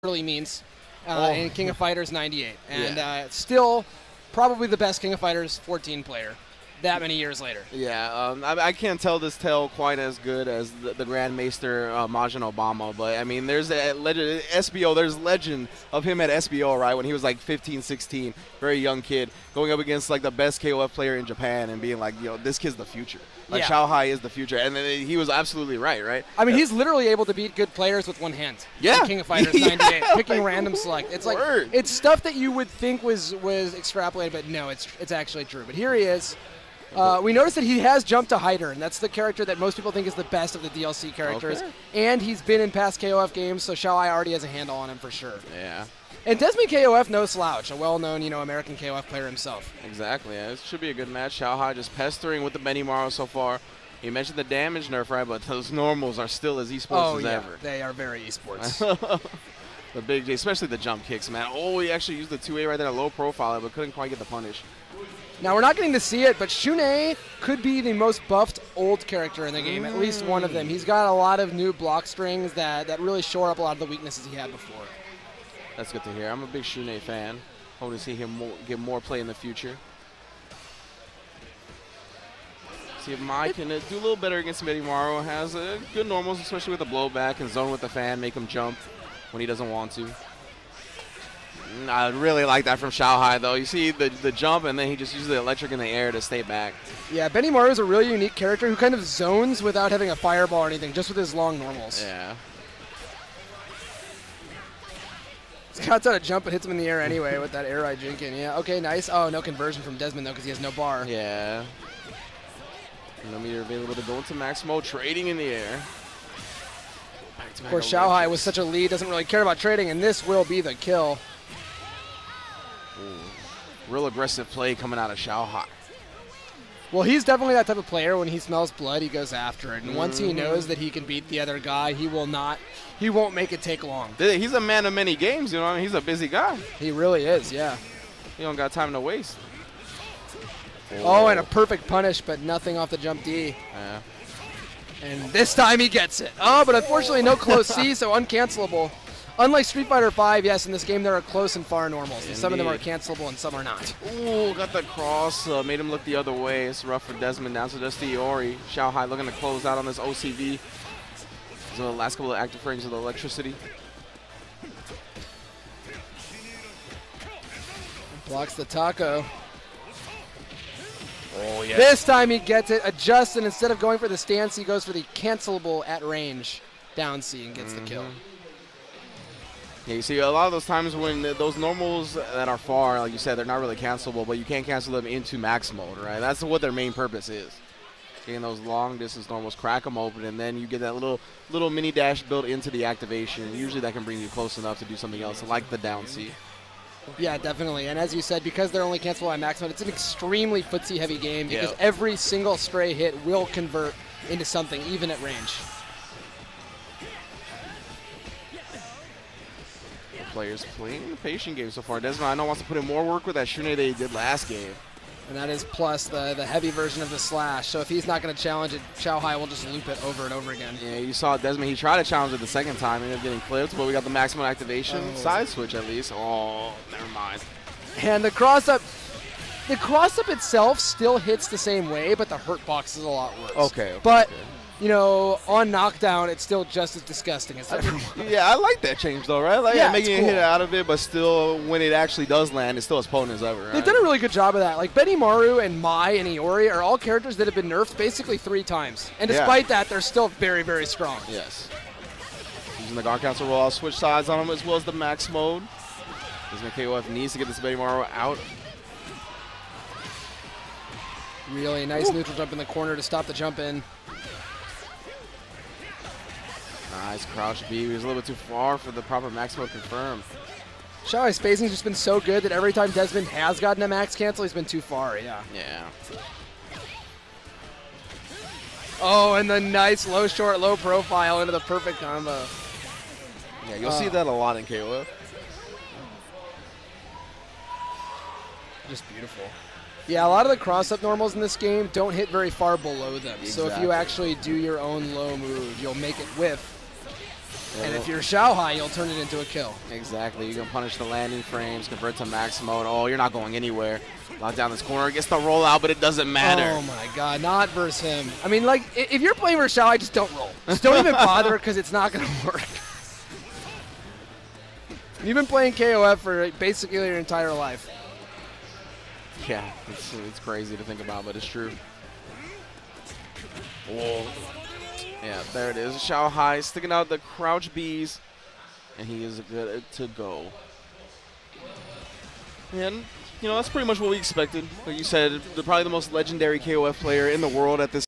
really means in King of Fighters 98. And still probably the best King of Fighters 14 player that many years later. Yeah, I can't tell this tale quite as good as the Grand Maester Majin Obama, but I mean, there's a legend, SBO, there's legend of him at SBO, right, when he was like 15, 16, very young kid, going up against like the best KOF player in Japan and being like, this kid's the future. Like, Xiao Hai is the future. And then he was absolutely right? I mean, he's literally able to beat good players with one hand. Yeah. King of Fighters 98, picking random select. It's like, it's stuff that you would think was extrapolated, but no, it's actually true. But here he is. We noticed that he has jumped to Hider, and that's the character that most people think is the best of the DLC characters. Okay. And he's been in past KOF games, so Xiao Hai already has a handle on him for sure. Yeah. And Desmond KOF, no slouch, a well-known, American KOF player himself. Exactly. Yeah. This should be a good match. Xiao Hai just pestering with the Benimaru so far. You mentioned the damage nerf, right? But those normals are still as esports as ever. They are very esports. The big J, especially the jump kicks, man. Oh, he actually used the 2A right there, low profile, but couldn't quite get the punish. Now, we're not getting to see it, but Shunei could be the most buffed old character in the game, at least one of them. He's got a lot of new block strings that really shore up a lot of the weaknesses he had before. That's good to hear. I'm a big Shunei fan. Hope to see him get more play in the future. See if Mai can do a little better against Benimaru. Has good normals, especially with the blowback and zone with the fan, make him jump when he doesn't want to. I really like that from Xiao Hai, though. You see the jump, and then he just uses the electric in the air to stay back. Yeah, Benimaru is a really unique character who kind of zones without having a fireball or anything, just with his long normals. Yeah. Scott's out a jump and hits him in the air anyway with that air eye Jinkin. Yeah, okay, nice. Oh, no conversion from Desmond, though, because he has no bar. Yeah. No meter available to go into max mode, trading in the air. Of course, Xiao Hai with such a lead doesn't really care about trading, and this will be the kill. Ooh. Real aggressive play coming out of Xiao Hai. Well, he's definitely that type of player. When he smells blood, he goes after it. And once he knows that he can beat the other guy, he won't make it take long. He's a man of many games, He's a busy guy. He really is, yeah. He don't got time to waste. Oh, and a perfect punish, but nothing off the jump D. Yeah. And this time he gets it. Oh, but unfortunately no close C, so uncancelable. Unlike Street Fighter V, yes, in this game there are close and far normals. And some of them are cancelable and some are not. Ooh, got the cross. Made him look the other way. It's rough for Desmond. Down to just the Iori. Xiao Hai looking to close out on this OCV. So the last couple of active frames of the electricity. Blocks the taco. Oh, yeah. This time he gets it, adjusts, and instead of going for the stance, he goes for the cancelable at range down C and gets the kill. Yeah, you see, a lot of those times when those normals that are far, like you said, they're not really cancelable, but you can't cancel them into max mode, right? That's what their main purpose is. Getting those long distance normals, crack them open, and then you get that little mini dash built into the activation. Usually that can bring you close enough to do something else, like the down C. Yeah, definitely. And as you said, because they're only cancelable at max mode, it's an extremely footsie-heavy game because every single stray hit will convert into something, even at range. The players playing the patient game so far. Desmond, I know, wants to put in more work with that Shunei they did last game. And that is plus the heavy version of the slash. So if he's not going to challenge it, Xiao Hai will just loop it over and over again. Yeah, you saw Desmond. He tried to challenge it the second time, ended up getting clipped, but we got the maximum activation. Side switch at least. Oh, never mind. And the cross-up itself still hits the same way, but the hurt box is a lot worse. Okay. But, on knockdown, it's still just as disgusting as everyone. Yeah, I like that change, though, right? Like, making a hit out of it, but still, when it actually does land, it's still as potent as ever, right? They've done a really good job of that. Like, Benimaru and Mai and Iori are all characters that have been nerfed basically 3 times. And despite that, they're still very, very strong. Yes. Using the guard cancel roll, I'll switch sides on him as well as the max mode. Desmond KOF needs to get this Benimaru out. Really nice neutral jump in the corner to stop the jump in. Nice crouch B. He was a little bit too far for the proper max mode confirm. Xiao Hai's spacing's just been so good that every time Desmond has gotten a max cancel, he's been too far, yeah. Oh, and the nice low short, low profile into the perfect combo. Yeah, you'll see that a lot in KOF. Just beautiful. Yeah, a lot of the cross-up normals in this game don't hit very far below them. Exactly. So if you actually do your own low move, you'll make it whiff. And if you're Xiao Hai, you'll turn it into a kill. Exactly. You can punish the landing frames, convert to max mode. Oh, you're not going anywhere. Lock down this corner, gets the roll out, but it doesn't matter. Oh my God, not versus him. I mean, like, if you're playing versus Xiao Hai, just don't roll. Just don't even bother because it's not going to work. You've been playing KOF for basically your entire life. Yeah, it's crazy to think about, but it's true. Whoa. Yeah, there it is. Xiao Hai sticking out the crouch Bs, and he is good to go. And, you know, that's pretty much what we expected. Like you said, probably the most legendary KOF player in the world at this